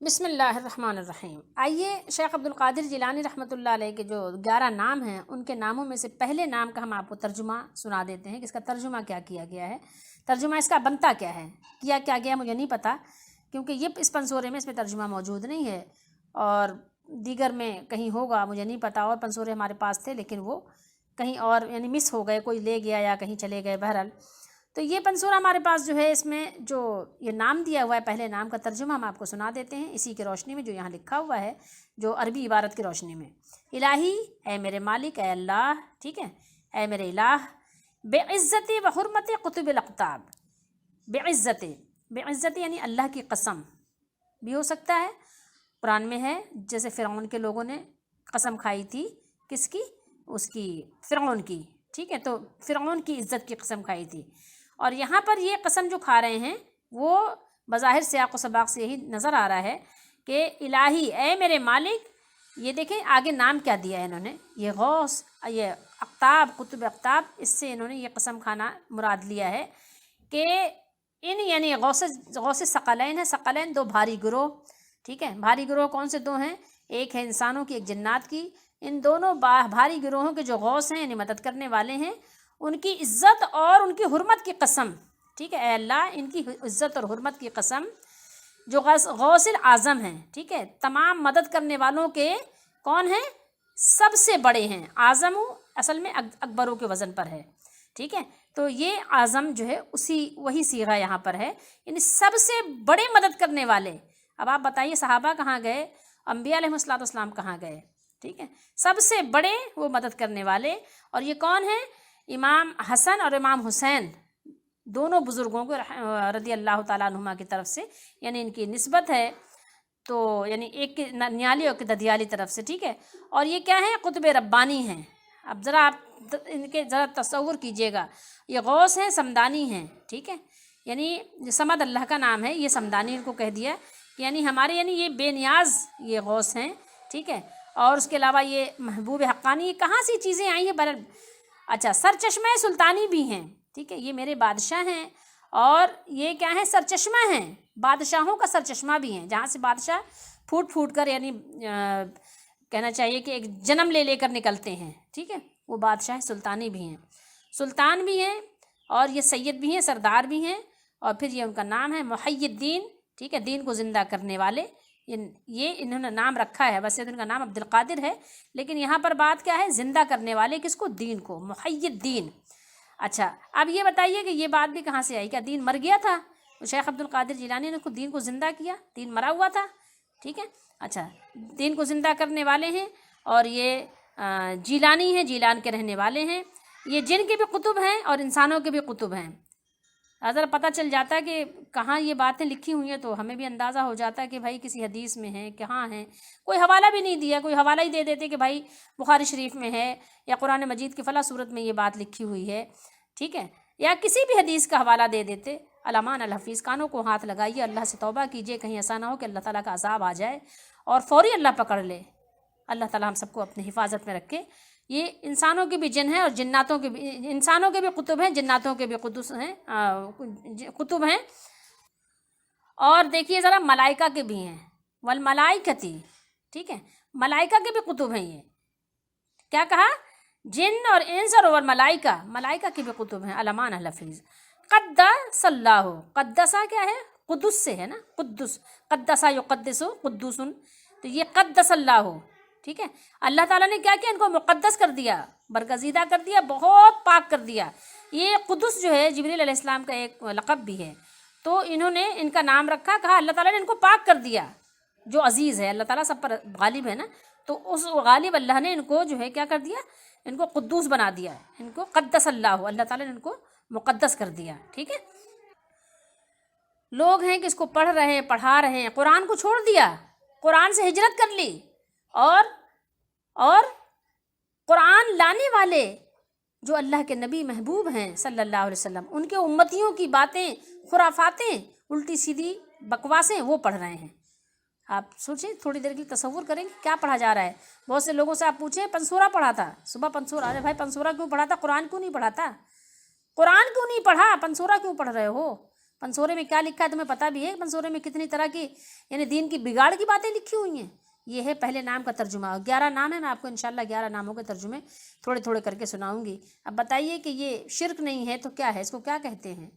بسم اللہ الرحمن الرحیم۔ آئیے شیخ عبد القادر جیلانی رحمۃ اللہ علیہ کے جو 11 نام ہیں ان کے ناموں میں سے پہلے نام کا ہم آپ کو ترجمہ سنا دیتے ہیں کہ اس کا ترجمہ کیا کیا گیا ہے، ترجمہ اس کا بنتا کیا ہے، کیا گیا مجھے نہیں پتہ، کیونکہ یہ اس پنسورے میں اس میں ترجمہ موجود نہیں ہے، اور دیگر میں کہیں ہوگا مجھے نہیں پتہ، اور پنسورے ہمارے پاس تھے لیکن وہ کہیں اور یعنی مس ہو گئے، کوئی لے گیا یا کہیں چلے گئے، بہرحال تو یہ پنسورہ ہمارے پاس جو ہے اس میں جو یہ نام دیا ہوا ہے پہلے نام کا ترجمہ ہم آپ کو سنا دیتے ہیں اسی کی روشنی میں جو یہاں لکھا ہوا ہے، جو عربی عبارت کی روشنی میں۔ الہی، اے میرے مالک، اے اللہ، ٹھیک ہے، اے میرے الہ، بعزت و حرمت قطب الاقطاب، بعزت یعنی اللہ کی قسم بھی ہو سکتا ہے، قرآن میں ہے جیسے فرعون کے لوگوں نے قسم کھائی تھی، کس کی؟ اس کی، فرعون کی، ٹھیک ہے، تو فرعون کی عزت کی قسم کھائی تھی، اور یہاں پر یہ قسم جو کھا رہے ہیں وہ بظاہر سیاق و سباق سے یہی نظر آ رہا ہے کہ الہی، اے میرے مالک، یہ دیکھیں آگے نام کیا دیا ہے انہوں نے، یہ غوث، یہ اقطاب، قطب اقطاب، اس سے انہوں نے یہ قسم کھانا مراد لیا ہے کہ ان یعنی غوث ثقلین ہے، ثقلین دو بھاری گروہ، ٹھیک ہے، بھاری گروہ کون سے دو ہیں؟ ایک ہے انسانوں کی، ایک جنات کی، ان دونوں بھاری گروہوں کے جو غوث ہیں یعنی مدد کرنے والے ہیں، ان کی عزت اور ان کی حرمت کی قسم، ٹھیک ہے، اے اللہ ان کی عزت اور حرمت کی قسم، جو غوث اعظم ہیں، ٹھیک ہے، تمام مدد کرنے والوں کے کون ہیں؟ سب سے بڑے ہیں، اعظم اصل میں اکبروں کے وزن پر ہے، ٹھیک ہے، تو یہ اعظم جو ہے وہی صیغہ یہاں پر ہے، یعنی سب سے بڑے مدد کرنے والے۔ اب آپ بتائیے صحابہ کہاں گئے، انبیاء علیہ السلام کہاں گئے، ٹھیک ہے، سب سے بڑے وہ مدد کرنے والے، اور یہ کون ہیں؟ امام حسن اور امام حسین، دونوں بزرگوں کو رضی اللہ تعالیٰ عنہما کی طرف سے، یعنی ان کی نسبت ہے، تو یعنی ایک کی ننیالی اور ایک ددیالی طرف سے، ٹھیک ہے، اور یہ کیا ہیں؟ قطب ربانی ہیں۔ اب ذرا آپ ان کے ذرا تصور کیجئے گا، یہ غوث ہیں، سمدانی ہیں، ٹھیک ہے، یعنی سمد اللہ کا نام ہے، یہ سمدانی ان کو کہہ دیا، یعنی ہمارے یعنی یہ بے نیاز یہ غوث ہیں، ٹھیک ہے، اور اس کے علاوہ یہ محبوب حقانی، یہ کہاں سی چیزیں آئی ہیں؟ اچھا، سرچشمہ سلطانی بھی ہیں، ٹھیک ہے، یہ میرے بادشاہ ہیں، اور یہ کیا ہیں؟ سرچشمہ ہیں، بادشاہوں کا سرچشمہ بھی ہیں، جہاں سے بادشاہ پھوٹ کر یعنی کہنا چاہیے کہ ایک جنم لے کر نکلتے ہیں، ٹھیک ہے، وہ بادشاہ سلطانی بھی ہیں، سلطان بھی ہیں، اور یہ سید بھی ہیں، سردار بھی ہیں، اور پھر یہ ان کا نام ہے محی الدین، ٹھیک ہے، دین کو زندہ کرنے والے، یہ انہوں نے نام رکھا ہے، ویسے ان کا نام عبد القادر ہے، لیکن یہاں پر بات کیا ہے؟ زندہ کرنے والے، کس کو؟ دین کو، محی الدین۔ اچھا، اب یہ بتائیے کہ یہ بات بھی کہاں سے آئی؟ کیا دین مر گیا تھا؟ شیخ عبد القادر جیلانی نے خود دین کو زندہ کیا؟ دین مرا ہوا تھا، ٹھیک ہے، اچھا، دین کو زندہ کرنے والے ہیں، اور یہ جیلانی ہیں، جیلان کے رہنے والے ہیں، یہ جن کے بھی قطب ہیں اور انسانوں کے بھی قطب ہیں۔ اگر پتہ چل جاتا ہے کہ کہاں یہ باتیں لکھی ہوئی ہیں تو ہمیں بھی اندازہ ہو جاتا ہے کہ بھائی کسی حدیث میں ہے، کہاں ہیں، کوئی حوالہ بھی نہیں دیا، کوئی حوالہ ہی دے دیتے کہ بھائی بخاری شریف میں ہے، یا قرآن مجید کی فلاں صورت میں یہ بات لکھی ہوئی ہے، ٹھیک ہے، یا کسی بھی حدیث کا حوالہ دے دیتے۔ علامان الحفیظ، کانوں کو ہاتھ لگائیے، اللہ سے توبہ کیجیے، کہیں ایسا نہ ہو کہ اللہ تعالیٰ کا عذاب آ جائے اور فوری اللہ پکڑ لے۔ اللہ تعالیٰ ہم سب کو اپنی حفاظت میں رکھے۔ یہ انسانوں کے بھی جن ہیں اور جناتوں کے بھی، انسانوں کے بھی قطب ہیں، جناتوں کے بھی قطب ہیں، اور دیکھیے ذرا ملائکہ کے بھی ہیں، والملائکتی، ٹھیک ہے، ملائکہ کے بھی قطب ہیں۔ یہ کیا کہا؟ جن اور انس اور ملائکہ، ملائکہ کے بھی قطب ہیں، علمان الحفیظ۔ قدس اللہ، قدسہ کیا ہے؟ قدس سے ہے نا، قدس، قدسہ یقدس، قدوس، تو یہ قدس اللہ، ٹھیک ہے، اللہ تعالیٰ نے کیا کیا؟ ان کو مقدس کر دیا، برگزیدہ کر دیا، بہت پاک کر دیا۔ یہ قدس جو ہے جبریل علیہ السلام کا ایک لقب بھی ہے، تو انہوں نے ان کا نام رکھا، کہا اللہ تعالیٰ نے ان کو پاک کر دیا، جو عزیز ہے، اللہ تعالیٰ سب پر غالب ہے نا، تو اس غالب اللہ نے ان کو جو ہے کیا کر دیا؟ ان کو قدوس بنا دیا، ان کو قدس اللہ، اللہ تعالیٰ نے ان کو مقدس کر دیا، ٹھیک ہے۔ لوگ ہیں کہ اس کو پڑھ رہے ہیں، پڑھا رہے ہیں، قرآن کو چھوڑ دیا، قرآن سے ہجرت کر لی، اور قرآن لانے والے جو اللہ کے نبی محبوب ہیں صلی اللہ علیہ وسلم، ان کے امتیوں کی باتیں، خرافاتیں، الٹی سیدھی بکواسیں وہ پڑھ رہے ہیں۔ آپ سوچیں، تھوڑی دیر کے لیے تصور کریں کہ کیا پڑھا جا رہا ہے۔ بہت سے لوگوں سے آپ پوچھیں پنسورہ پڑھا تھا صبح، پنسورہ، ارے بھائی پنسورہ کیوں پڑھا تھا؟ قرآن کیوں نہیں پڑھا تھا؟ قرآن کیوں نہیں پڑھا؟ پنسورہ کیوں پڑھ رہے ہو؟ پنسورے میں کیا لکھا ہے تمہیں پتہ بھی ہے؟ پنسورے میں کتنی طرح کی یعنی دین کی بگاڑ کی باتیں لکھی ہوئی ہیں. یہ ہے پہلے نام کا ترجمہ. 11 نام ہے. میں آپ کو انشاءاللہ 11 ناموں کے ترجمے تھوڑے تھوڑے کر کے سناؤں گی. اب بتائیے کہ یہ شرک نہیں ہے تو کیا ہے؟ اس کو کیا کہتے ہیں؟